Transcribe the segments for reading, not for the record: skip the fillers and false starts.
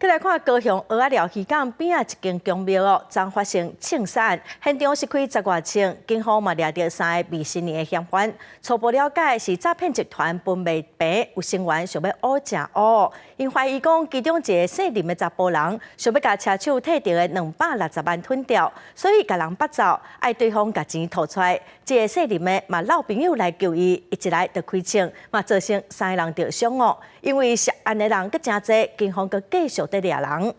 再来看高雄蚵仔寮渔港边啊一间公庙哦，昨发生枪杀案，现场是开10外枪，警方嘛抓到3个未成年的嫌犯。初步了解是诈骗集团分未平，有成员想要乌吃乌，因怀疑讲其中一个姓林的查甫人想要甲车手摕到的260万吞掉，所以甲人bắt走，爱对方甲钱吐出来。这个姓林的嘛老朋友来救伊，一来就开枪，嘛造成3个人着伤哦。因为涉案的人佫真侪，警方佫继续在抓人。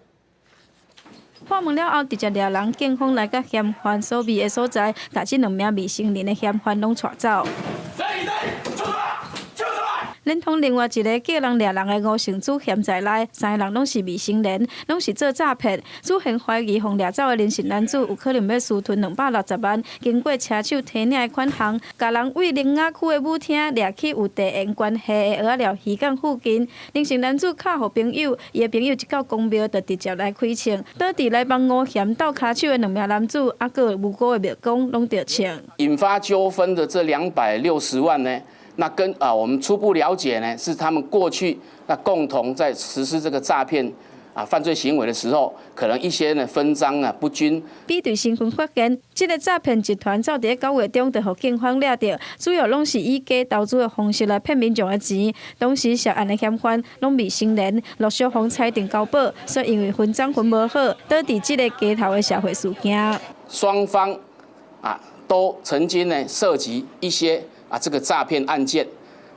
破门了后，直接抓人，警方来到嫌犯所秘的所在，把这2名未成年的嫌犯拢带走。连同另外一个叫人抓人的5成组嫌在内，3个人拢是未成年，拢是做诈骗。主嫌怀疑互抓走的年轻男子有可能要私吞260万，经过车手提领的款项，甲人为灵雅区的舞厅掠去有地缘关系的蚵仔寮渔港附近。年轻男子敲互朋友，伊的朋友一到公庙就直接来开枪，倒伫来帮5嫌斗骹手的2名男子，还佫有无辜的庙公拢着枪。引发纠纷的这260万呢？那我们初步了解呢，是他们过去共同在实施这个诈骗犯罪行为的时候，可能一些呢分赃不均。比对身份发现，这个诈骗集团早伫9月中就互警方抓到，主要拢是以假投资的方式来骗民众的钱。当时涉案的嫌犯拢未成年，陆续互裁定交保，说因为分赃分无好，导致这个街头的社会事件。双方都曾经呢涉及一些这个诈骗案件，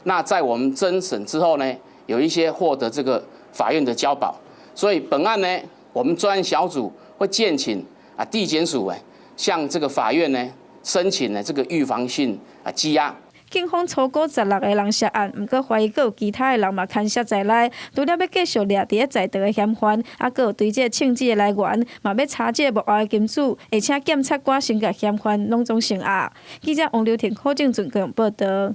那在我们侦审之后呢，有一些获得这个法院的交保，所以本案呢，我们专案小组会建请地检署向这个法院呢申请呢这个预防性羁押。警方初估16个人涉案，不过怀疑佫有其他的人嘛牵涉在内。除了要继续抓伫咧在逃的嫌犯，佫有对这个枪支的来源，嘛要查这个幕后的金主，而且检察官先甲嫌犯拢总成案。记者王刘婷、柯正俊高雄报道。